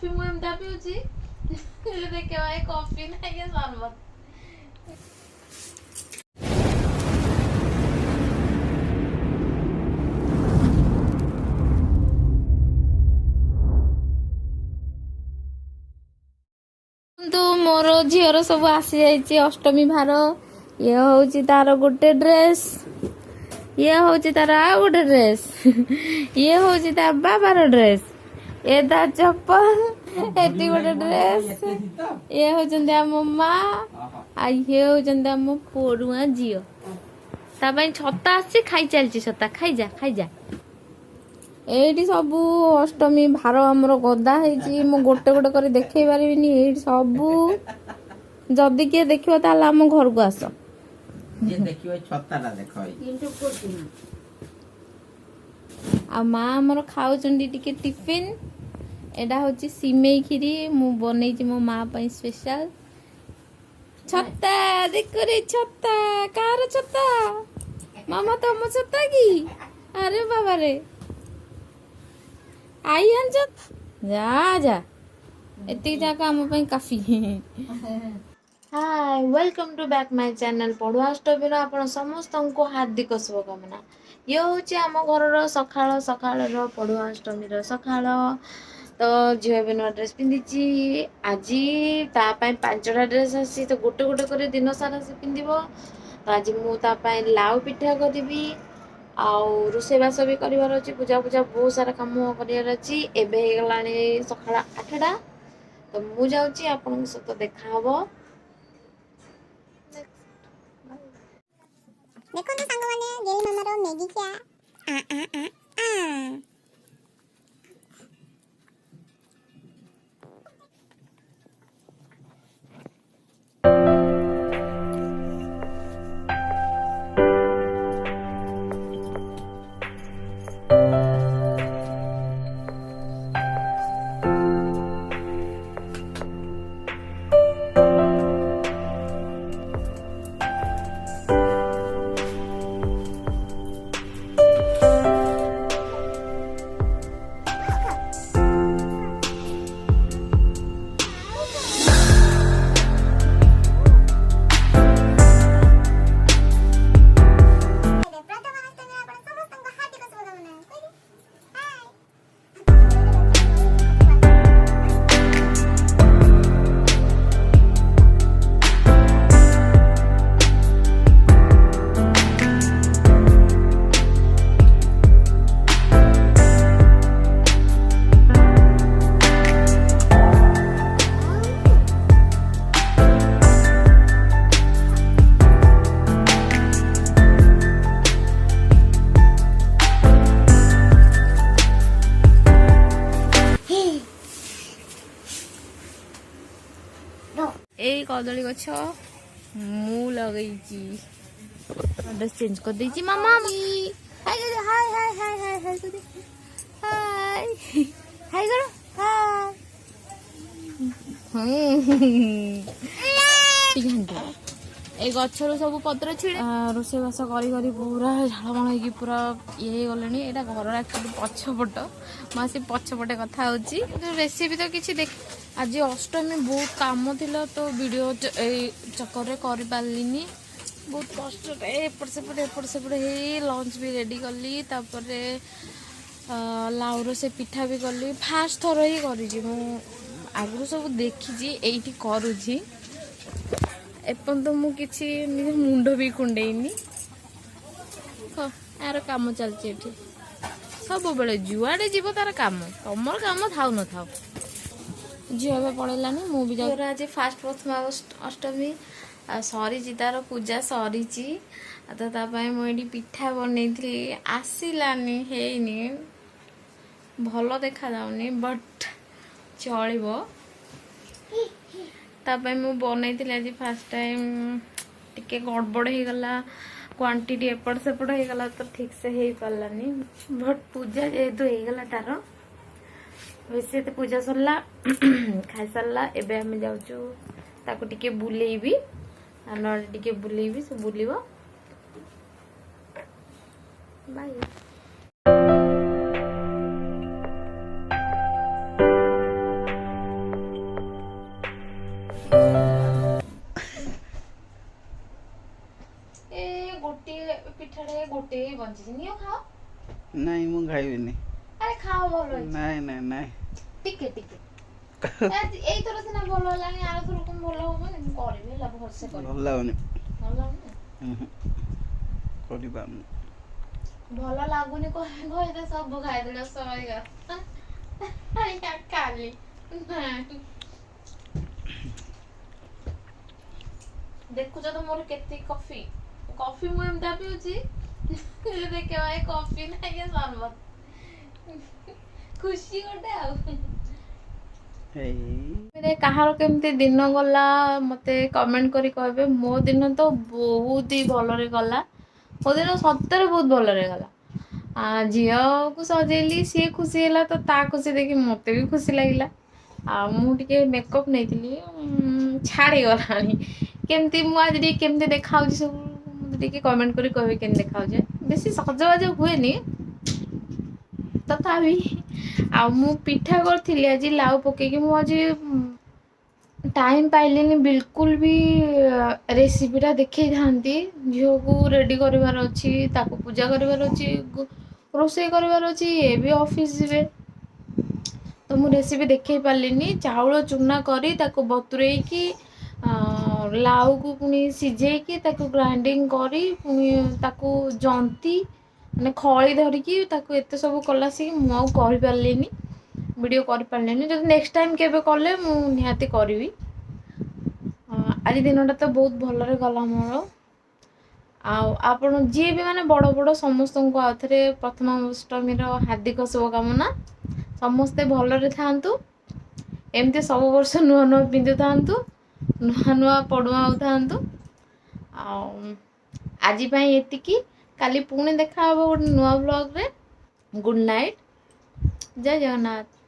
Coffee मु एमता पिउची देखे भाई कॉफी ना ये शरबत तो मोर झीर सब आसी जाइए अष्टमी भार ये हूँ तार गोटे ड्रेस ये हूँ तार आ गोटे ड्रेस ये हूँ ता बाबार ड्रेस ये ता चप्पल एटी गोटे ड्रेस ये हूँ आम माँ आ ये हूँ आम पड़ुआ झील तापाई छता आसी खाई चलती छता खाई जा एठी सबू अष्टमी भार आमर गदा है मु गोटे गोटे कर देखे पारिनी एठी सबू जदि किए देखियो ताला आम घर को आस ये देखियो छताला देखो आ माँ आमर खाउचंडी टिके टिफिन एडा होची सिमेई खीरी मु बनेइची मो माँ पई स्पेशल छत्ता देखो रे छत्ता कार छत्ता मामा तुम छत्ता की अरे बाबा रे आई आंच जा जा एति जाका हम पई काफी hi welcome to back my channel Padhua Ashtami आपण समस्त को हार्दिक शुभकामना ये हूँ आम घर सकाळ सकाळ पढ़ुआ अष्टमी सकाळ तो झील भी नुआ ड्रेस पिंधि आज तापाई 5टा ड्रेस आसी तो गोटे गोटे कर दिन सारा से पिंधिबो तो आज मु तापाई लाउ पिठा करी आउ रोषेबास भी करार अच्छी पूजा पूजा बहुत सारा कम करार अच्छी एवं सकाळ 8टा तो मु जाऊँगी आपण सहित देखा देखो तो सांग माने गेली मामारो मैगी क्या आ आ आ आ এই কদলী গছ মু লগাইছি ড্রেস চেঞ্জ করে দিয়েছি মামা high high high high high high high high করো হাই এই গছর সব পত্র ছিড়ে ରୋଷେଇବାସ କରି କରି ପୁରା ଝାଳମାଳ ହେଇକି ପୁରା ଇଏ ହେଇଗଲେଣି ଏଇଟା ଘରର ଆକ୍ଚୁଆଲି ପଛପଟ ମୁଁ ଆସି ପଛପଟେ କଥା ହେଉଛି ରେସିପି ତ କିଛି ଦେଖ ଆଜି ଅଷ୍ଟମୀ ବହୁତ କାମ ଥିଲା ତ ଭିଡ଼ିଓ ଏଇ ଚକ୍କରରେ କରିପାରିଲିନି ବହୁତ କଷ୍ଟରେ ଏପଟ ସେପଟ ହେଇ ଲଞ୍ଚ ବି ରେଡ଼ି କଲି ତାପରେ ଲାଉର ସେ ପିଠା ବି କଲି ଫାଷ୍ଟ ଥର ହିଁ କରିଛି ମୁଁ ଆଗରୁ ସବୁ ଦେଖିଛି ଏଇଠି କରୁଛି एपन तो मु किसी निज मुंड भी कुंडेनी यार काम चलती सब बेले जुआड़े जीव तार काम तुमर काम थाउ न थाउ झील ए पड़ेलानी मु भी जाऊँ आज फास्ट प्रथम अष्टमी सरी तार पूजा सरी तो मुझे पिठा बनई आसलानी हैनी भल देखा जाऊनी बट चलो तापाई मु बनई आज फास्ट टाइम टिके गड़बड़ हो गला क्वांटिटी एपट सेपट हो गला तो ठीक से हो पारानी बट पूजा जेहेतु हो गला तार वैसे तो पूजा सरला खाई सारा एबे हम जाऊँ ताको टिके बुलेबी आना टिके बुलेबी से बुलिबो बाय ବଞ୍ଚିଛି ନିଅ ଖାଅ ନାଇଁ ମୁଁ ଖାଇବିନି। ଆରେ ଖାଅ ଭଲ ହେଇଛି ନାଇଁ ନାଇଁ ନାଇଁ ଟିକେ ଟିକେ ଏଇଥର ସିନା ଭଲ ହେଲାଣି ଆରଥର କଣ ଭଲ ହବନି ମୁଁ କରିବି ହେଲା ଭଲସେ ଭଲ କରିବି ଲାଗୁନି। ଭଲ ଲାଗୁନି କରିପାରୁନି। ଭଲ ଲାଗୁନି କହିଦେ ସବୁ ଖାଇଦେଲେ ସରିଗଲା କାଲି ନାଇଁ ଦେଖୁଛ ତ ମୋର କେତେ କଫି କଫି ମୁଁ ଏମିତି ପିଉଛି ଦେଖିବ ଭାଇ କଫି ନାଇଁ ସରବତ ଖୁସି ଗୋଟେ ଆଉ କାହାର କେମିତି ଦିନ ଗଲା ମତେ କମେଣ୍ଟ କରି କହିବେ। ମୋ ଦିନ ତ ବହୁତ ହି ଭଲରେ ଗଲା। ମୋ ଦିନ ସତରେ ବହୁତ ଭଲରେ ଗଲା। ଝିଅକୁ ସଜେଇଲି ସିଏ ଖୁସି ହେଲା ତ ତା ଖୁସି ଦେଖି ମତେ ବି ଖୁସି ଲାଗିଲା। ଆଉ ମୁଁ ଟିକେ ମେକଅପ୍ ନେଇଥିଲି ଛାଡ଼ିଗଲାଣି କେମିତି ମୁଁ ଆଜି ଟିକେ କେମିତି ଦେଖାଯାଉଛି ସବୁ ମତେ ଟିକେ କମେଣ୍ଟ କରି କହିବେ କେମିତି ଦେଖାଯାଉଛି। ବେଶୀ ସଜବାଜ ହୁଏନି ତଥାପି। ଆଉ ମୁଁ ପିଠା କରିଥିଲି ଆଜି ଲାଉ ପକେଇକି। ମୁଁ ଆଜି ଟାଇମ୍ ପାଇଲିନି ବିଲକୁଲ ବି ରେସିପିଟା ଦେଖେଇଥାନ୍ତି। ଝିଅକୁ ରେଡ଼ି କରିବାର ଅଛି, ତାକୁ ପୂଜା କରିବାର ଅଛି, ରୋଷେଇ କରିବାର ଅଛି, ଏ ବି ଅଫିସ୍ ଯିବେ ତ ମୁଁ ରେସିପି ଦେଖେଇ ପାରିଲିନି। ଚାଉଳ ଚୁନା କରି ତାକୁ ବତୁରେଇକି ଲାଉକୁ ପୁଣି ସିଝେଇକି ତାକୁ ଗ୍ରାଇଣ୍ଡିଙ୍ଗ କରି ପୁଣି ତାକୁ ଜନ୍ତି ମାନେ ଖଳି ଧରିକି ତାକୁ ଏତେ ସବୁ କଲା ଆସିକି ମୁଁ ଆଉ କରିପାରିଲିନି ଭିଡ଼ିଓ କରିପାରିଲିନି। ଯଦି ନେକ୍ସଟ ଟାଇମ୍ କେବେ କଲେ ମୁଁ ନିହାତି କରିବି। ଆଜି ଦିନଟା ତ ବହୁତ ଭଲରେ ଗଲା ମୋର। ଆଉ ଆପଣ ଯିଏ ବି ମାନେ ବଡ଼ ବଡ଼ ସମସ୍ତଙ୍କୁ ଆଉଥରେ ପ୍ରଥମାଷ୍ଟମୀର ହାର୍ଦ୍ଦିକ ଶୁଭକାମନା। ସମସ୍ତେ ଭଲରେ ଥାଆନ୍ତୁ। ଏମିତି ସବୁ ବର୍ଷ ନୂଆ ନୂଆ ପିନ୍ଧୁଥାନ୍ତୁ, ନୂଆ ନୂଆ ପୋଡ଼ୁଆ ହଉଥାନ୍ତୁ। ଆଉ ଆଜି ପାଇଁ ଏତିକି। କାଲି ପୁଣି ଦେଖାହେବ ଗୋଟେ ନୂଆ ବ୍ଲଗ୍ରେ। ଗୁଡ୍ ନାଇଟ୍, ଜୟ ଜଗନ୍ନାଥ।